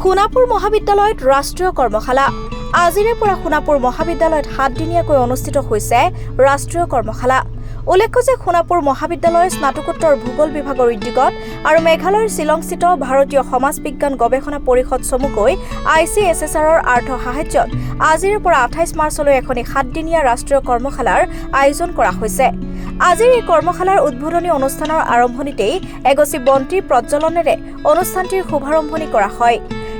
সোণাপুৰ মহাবিদ্যালয়ত ৰাষ্ট্ৰীয় কৰ্মশালা। আজিৰে পৰা সোণাপুৰ মহাবিদ্যালয়ত 7 দিনীয়াকৈ অনুষ্ঠিত হৈছে ৰাষ্ট্ৰীয় কৰ্মশালা। উল্লেখ্য যে সোণাপুৰ মহাবিদ্যালয়ৰ স্নাতকোত্তৰ ভূগোল বিভাগৰ উদ্যোগত আৰু মেঘালয়ৰ শিলংস্থিত ভাৰতীয় সমাজ বিজ্ঞান গৱেষণা পৰিষদ চমুকৈ ICSSRৰ আৰ্থ সাহায্যত আজিৰে পৰা 28 মাৰ্চলৈ এখনি 7 দিনীয়া ৰাষ্ট্ৰীয় কৰ্মশালাৰ আয়োজন কৰা হৈছে। আজিৰ এই কৰ্মশালাৰ উদ্বোধনী অনুষ্ঠানৰ আৰম্ভণিতেই এগছি বন্তি প্ৰজ্বলনেৰে অনুষ্ঠানটিৰ শুভাৰম্ভণি কৰা হয়।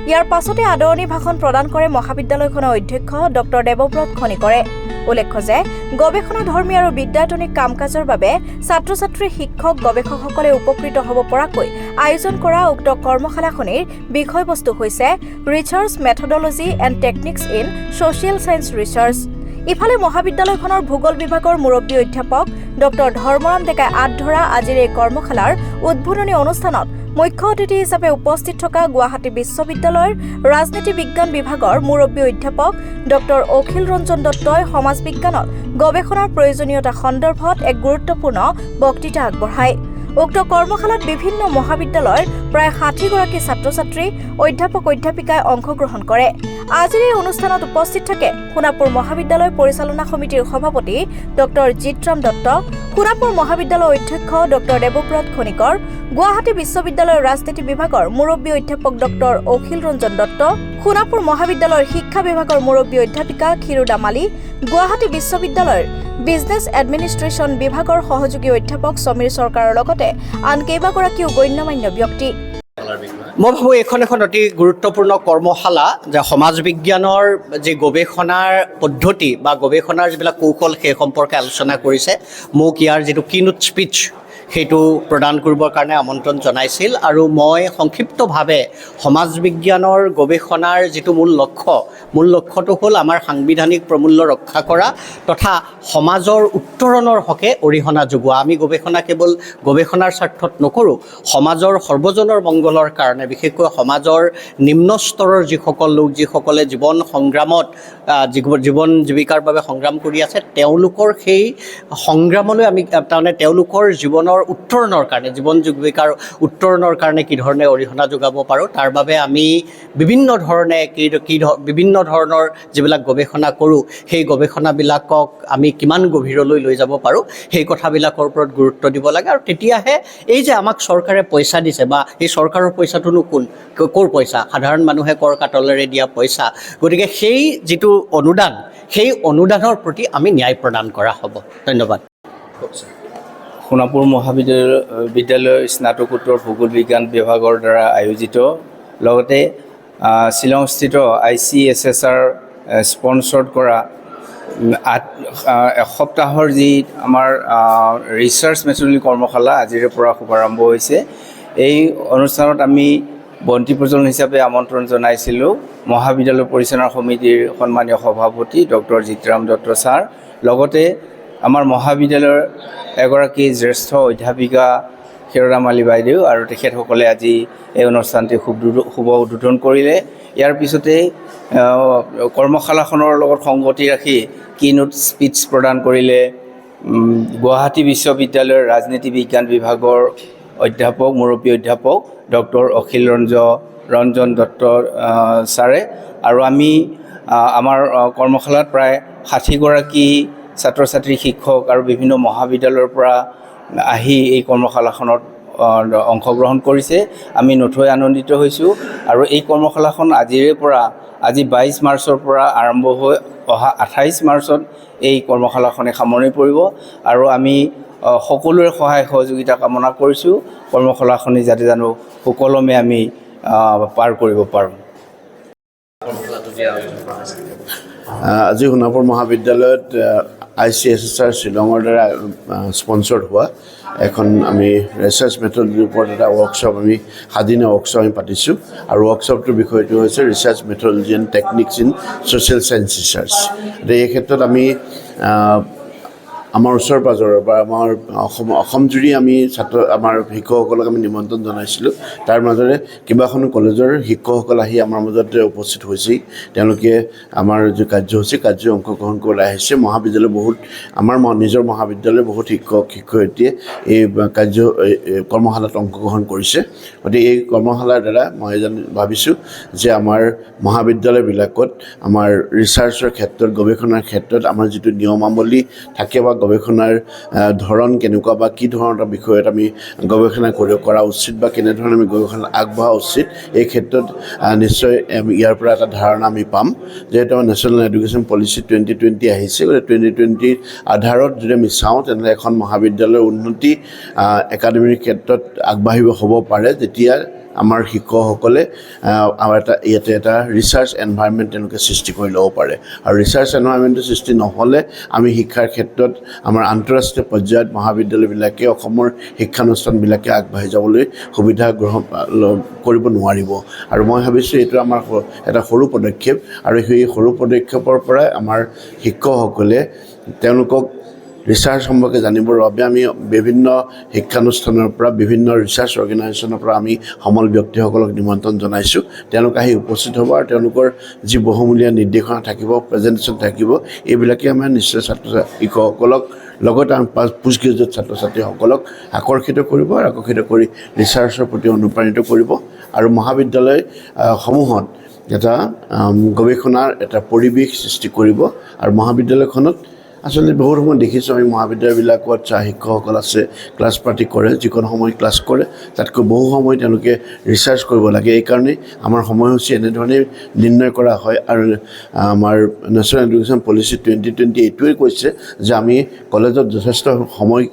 ইয়াৰ পাছতে আদৰণি ভাষণ প্ৰদান কৰে মহাবিদ্যালয়খনৰ অধ্যক্ষ ডক্টৰ দেৱব্ৰত খনিকৰে। উল্লেখ্য যে গৱেষণাধৰ্মী আৰু বিদ্যায়তনিক কাম কাজৰ বাবে ছাত্ৰ ছাত্ৰী শিক্ষক গৱেষকসকলে উপকৃত হ'ব পৰাকৈ আয়োজন কৰা উক্ত কৰ্মশালাখনিৰ বিষয়বস্তু হৈছে research methodology and techniques in social science research. ইফালে মহাবিদ্যালয়খনৰ ভূগোল বিভাগৰ মুৰব্বী অধ্যাপক ডক্টৰ ধৰ্মৰাম ডেকাই আঁত ধৰা আজিৰ এই কৰ্মশালাৰ উদ্বোধনী অনুষ্ঠানত মুখ্য অতিথি হিচাপে উপস্থিত থকা গুৱাহাটী বিশ্ববিদ্যালয়ৰ ৰাজনীতি বিজ্ঞান বিভাগৰ মুৰব্বী অধ্যাপক ডক্টৰ অখিল ৰঞ্জন দত্তই সমাজ বিজ্ঞানত গৱেষণাৰ প্ৰয়োজনীয়তা সন্দৰ্ভত এক গুৰুত্বপূৰ্ণ বক্তৃতা আগবঢ়ায়। উক্ত কৰ্মশালাত বিভিন্ন মহাবিদ্যালয়ৰ প্ৰায় 60গৰাকী ছাত্ৰ ছাত্ৰী অধ্যাপক অধ্যাপিকাই অংশগ্ৰহণ কৰে। আজিৰ এই অনুষ্ঠানত উপস্থিত থাকে সোণাপুৰ মহাবিদ্যালয় পৰিচালনা সমিতিৰ সভাপতি ডক্টৰ জিতৰাম দত্ত, সোণাপুৰ মহাবিদ্যালয়ৰ অধ্যক্ষ ডক্টৰ দেৱব্ৰত খনিকৰ, গুৱাহাটী বিশ্ববিদ্যালয়ৰ ৰাজনীতি বিভাগৰ মুৰব্বী অধ্যাপক ডক্টৰ অখিল ৰঞ্জন দত্ত, সোণাপুৰ মহাবিদ্যালয়ৰ শিক্ষা বিভাগৰ মুৰব্বী অধ্যাপিকা ক্ষীৰোদা মালি, গুৱাহাটী বিশ্ববিদ্যালয়ৰ বিজনেছ এডমিনিষ্ট্ৰেশ্যন বিভাগৰ সহযোগী অধ্যাপক সমীৰ চৰকাৰৰ লগতে আন কেইবাগৰাকীও গণ্যমান্য ব্যক্তি। মই ভাবোঁ এখন অতি গুৰুত্বপূৰ্ণ কৰ্মশালা যে সমাজ বিজ্ঞানৰ যি গৱেষণাৰ পদ্ধতি বা গৱেষণাৰ যিবিলাক কৌশল সেই সম্পৰ্কে আলোচনা কৰিছে। মোক ইয়াৰ যিটো কিনোট স্পীচ সেইটো প্ৰদান কৰিবৰ কাৰণে আমন্ত্ৰণ জনাইছিল আৰু মই সংক্ষিপ্তভাৱে সমাজ বিজ্ঞানৰ গৱেষণাৰ যিটো মূল লক্ষ্যটো হ'ল আমাৰ সাংবিধানিক প্ৰমূল্য ৰক্ষা কৰা তথা সমাজৰ উত্তৰণৰ হকে অৰিহণা যোগোৱা। আমি গৱেষণা কেৱল গৱেষণাৰ স্বাৰ্থত নকৰোঁ, সমাজৰ সৰ্বজনৰ মংগলৰ কাৰণে, বিশেষকৈ সমাজৰ নিম্ন স্তৰৰ যিসকল লোক যিসকলে জীৱন সংগ্ৰামত জীৱন জীৱিকাৰ বাবে সংগ্ৰাম কৰি আছে তেওঁলোকৰ সেই সংগ্ৰামলৈ আমি তাৰমানে তেওঁলোকৰ জীৱনৰ উত্তৰণৰ কাৰণে, জীৱন জীৱিকাৰ উত্তৰণৰ কাৰণে কি ধৰণে অৰিহণা যোগাব পাৰোঁ তাৰ বাবে আমি বিভিন্ন ধৰণৰ যিবিলাক গৱেষণা কৰোঁ সেই গৱেষণাবিলাকক আমি কিমান গভীৰলৈ লৈ যাব পাৰোঁ সেই কথাবিলাকৰ ওপৰত গুৰুত্ব দিব লাগে। আৰু তেতিয়াহে এই যে আমাক চৰকাৰে পইচা দিছে বা এই চৰকাৰৰ পইচাটোনো ক'ৰ পইচা, সাধাৰণ মানুহে কৰ কাটলেৰে দিয়া পইচা, গতিকে সেই যিটো অনুদান সেই অনুদানৰ প্ৰতি আমি ন্যায় প্ৰদান কৰা হ'ব। ধন্যবাদ। সোণাপুৰ মহাবিদ্যালয় স্নাতকোত্তৰ ভূগোল বিজ্ঞান বিভাগৰ দ্বাৰা আয়োজিত লগতে শ্বিলংস্থিত ICSSR স্পনচৰ্ড কৰা এসপ্তাহৰ যি আমাৰ ৰিচাৰ্চ মেথডলজি কৰ্মশালা আজিৰে পৰা শুভাৰম্ভ হৈছে। এই অনুষ্ঠানত আমি বন্তি প্ৰজ্বলন হিচাপে আমন্ত্ৰণ জনাইছিলোঁ মহাবিদ্যালয় পৰিচালনা সমিতিৰ সন্মানীয় সভাপতি ডক্টৰ জিতৰাম দত্ত ছাৰ, লগতে আমাৰ মহাবিদ্যালয়ৰ এগৰাকী জ্যেষ্ঠ অধ্যাপিকা ক্ষীৰোদা মালি বাইদেউ আৰু তেখেতসকলে আজি এই অনুষ্ঠানটি শুভ উদ্বোধন কৰিলে। ইয়াৰ পিছতে কৰ্মশালাখনৰ লগত সংগতি ৰাখি কিনোট স্পীচ প্ৰদান কৰিলে গুৱাহাটী বিশ্ববিদ্যালয়ৰ ৰাজনীতি বিজ্ঞান বিভাগৰ অধ্যাপক মুৰব্বী অধ্যাপক ডক্টৰ অখিল ৰঞ্জন দত্ত ছাৰে। আৰু আমি আমাৰ কৰ্মশালাত প্ৰায় 60গৰাকী ছাত্ৰ ছাত্ৰী শিক্ষক আৰু বিভিন্ন মহাবিদ্যালয়ৰ পৰা আহি এই কৰ্মশালাখনত অংশগ্ৰহণ কৰিছে। আমি নথৈ আনন্দিত হৈছোঁ আৰু এই কৰ্মশালাখন আজিৰে পৰা আজি 22 মাৰ্চৰ পৰা আৰম্ভ হৈ অহা 28 মাৰ্চত এই কৰ্মশালাখনে সামৰণি পৰিব আৰু আমি সকলোৰে সহায় সহযোগিতা কামনা কৰিছোঁ কৰ্মশালাখনি যাতে জানো সুকলমে আমি পাৰ কৰিব পাৰোঁ। আজি সোণাপুৰ মহাবিদ্যালয়ত ICSSR শ্বিলঙৰ দ্বাৰা স্পনচৰ্ড হোৱা এখন আমি ৰিচাৰ্চ মেথডৰ ওপৰত এটা ৱৰ্কশ্বপ আমি 7 দিনীয়া ৱৰ্কশ্বপ আমি পাতিছোঁ আৰু ৱৰ্কশ্বপটোৰ বিষয়টো হৈছে research methodology and techniques in social science research. এই ক্ষেত্ৰত আমি আমাৰ ওচৰ পাজৰৰ বা আমাৰ অসমজুৰি আমি আমাৰ শিক্ষকসকলক আমি নিমন্ত্ৰণ জনাইছিলোঁ। তাৰ মাজৰে কেইবাখনো কলেজৰ শিক্ষকসকল আহি আমাৰ মাজত উপস্থিত হৈছেই। তেওঁলোকে আমাৰ যি কাৰ্য অংশগ্ৰহণ কৰি আহিছে। মহাবিদ্যালয় বহুত আমাৰ নিজৰ মহাবিদ্যালয়ৰ বহুত শিক্ষক শিক্ষয়িত্ৰীয়ে এই কৰ্মশালাত অংশগ্ৰহণ কৰিছে। গতিকে এই কৰ্মশালাৰ দ্বাৰা মই ভাবিছোঁ যে আমাৰ মহাবিদ্যালয়বিলাকত আমাৰ ৰিচাৰ্চৰ ক্ষেত্ৰত গৱেষণাৰ ক্ষেত্ৰত আমাৰ যিটো নিয়মাৱলী থাকে বা গৱেষণাৰ ধৰণ কেনেকুৱা বা কি ধৰণৰ বিষয়ত আমি গৱেষণা কৰা উচিত বা কেনেধৰণে আমি গৱেষণা আগবঢ়া উচিত, এই ক্ষেত্ৰত নিশ্চয় ইয়াৰ পৰা এটা ধাৰণা আমি পাম। যিহেতু আমাৰ নেশ্যনেল এডুকেশ্যন পলিচি 2020 আহিছে, গতিকে 2020 আধাৰত যদি আমি চাওঁ তেনেহ'লে এখন মহাবিদ্যালয়ৰ উন্নতি একাডেমীৰ ক্ষেত্ৰত আগবাঢ়িব হ'ব পাৰে যেতিয়া আমাৰ শিক্ষকসকলে ইয়াতে এটা ৰিচাৰ্চ এনভাইৰনমেণ্ট তেওঁলোকে সৃষ্টি কৰি ল'ব পাৰে। আৰু ৰিচাৰ্চ এনভাইৰনমেণ্টৰ সৃষ্টি নহ'লে আমি শিক্ষাৰ ক্ষেত্ৰত আমাৰ আন্তঃৰাষ্ট্ৰীয় পৰ্যায়ত মহাবিদ্যালয়বিলাকে অসমৰ শিক্ষানুষ্ঠানবিলাকে আগবাঢ়ি যাবলৈ সুবিধা গ্ৰহণ কৰিব নোৱাৰিব। আৰু মই ভাবিছোঁ এইটো আমাৰ এটা সৰু পদক্ষেপ, আৰু সেই সৰু পদক্ষেপৰ পৰাই আমাৰ শিক্ষকসকলে তেওঁলোকক ৰিচাৰ্চ সম্পৰ্কে জানিবৰ বাবে আমি বিভিন্ন শিক্ষানুষ্ঠানৰ পৰা বিভিন্ন ৰিচাৰ্চ অৰ্গেনাইজেশ্যনৰ পৰা আমি সমল ব্যক্তিসকলক নিমন্ত্ৰণ জনাইছোঁ। তেওঁলোক আহি উপস্থিত হ'ব আৰু তেওঁলোকৰ যি বহুমূলীয়া নিৰ্দেশনা থাকিব, প্ৰেজেণ্টেশ্যন থাকিব, এইবিলাকে আমাৰ নিশ্চয় শিক্ষকসকলক লগতে আমি পোষ্ট গ্ৰেজুৱেট ছাত্ৰ ছাত্ৰীসকলক আকৰ্ষিত কৰিব আৰু আকৰ্ষিত কৰি ৰিচাৰ্চৰ প্ৰতি অনুপ্ৰাণিত কৰিব। আৰু মহাবিদ্যালয় সমূহত এটা গৱেষণাৰ এটা পৰিৱেশ সৃষ্টি কৰিব। আৰু মহাবিদ্যালয়খনত আচলতে বহুত সময় দেখিছোঁ আমি মহাবিদ্যালয়বিলাকত শিক্ষকসকল আছে, ক্লাছ পাৰ্টি কৰে, যিকোনো সময় ক্লাছ কৰে, তাতকৈ বহু সময় তেওঁলোকে ৰিচাৰ্চ কৰিব লাগে। এইকাৰণেই আমাৰ সময়সূচী এনেধৰণেই নিৰ্ণয় কৰা হয়। আৰু আমাৰ নেশ্যনেল এডুকেশ্যন পলিচি 2020 এইটোৱে কৈছে যে আমি কলেজত যথেষ্ট সময়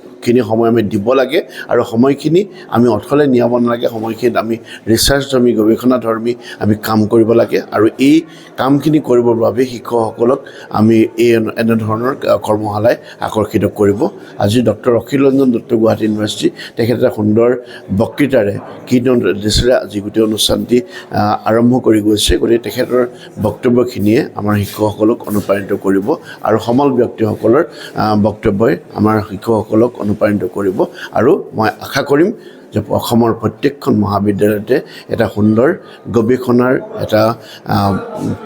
আমি দিব লাগে, আৰু সময়খিনি আমি অথলে নিয়াব নালাগে। সময়খিনিত আমি ৰিচাৰ্চধৰ্মী গৱেষণাধৰ্মী আমি কাম কৰিব লাগে। আৰু এই কামখিনি কৰিবৰ বাবে শিক্ষকসকলক আমি এনেধৰণৰ কৰ্মশালাই আকৰ্ষিত কৰিব। আজি ডক্টৰ অখিল ৰঞ্জন দত্ত গুৱাহাটী ইউনিভাৰ্চিটি তেখেতে এটা সুন্দৰ বক্তৃতাৰে কিনোট এড্ৰেছেৰে আজি গোটেই অনুষ্ঠানটি আৰম্ভ কৰি গৈছে। গতিকে তেখেতৰ বক্তব্যখিনিয়ে আমাৰ শিক্ষকসকলক অনুপ্ৰাণিত কৰিব, আৰু সমল ব্যক্তিসকলৰ বক্তব্যই আমাৰ শিক্ষকসকলক অনুপ্ৰাণিত কৰিব। আৰু মই আশা কৰিম যে অসমৰ প্ৰত্যেকখন মহাবিদ্যালয়তে এটা সুন্দৰ গৱেষণাৰ এটা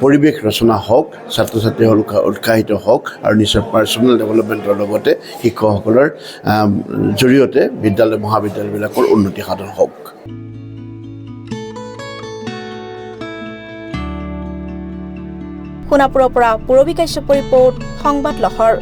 পৰিৱেশ ৰচনা হওক, ছাত্ৰ ছাত্ৰীসকল উৎসাহিত হওক, আৰু নিজৰ পাৰ্চনেল ডেভেলপমেণ্টৰ লগতে শিক্ষকসকলৰ জৰিয়তে মহাবিদ্যালয়বিলাকৰ উন্নতি সাধন হওক। সোণাপুৰৰ পৰা পূৰবী কাশ্যপৰ ৰিপৰ্ট, সংবাদ লহৰ।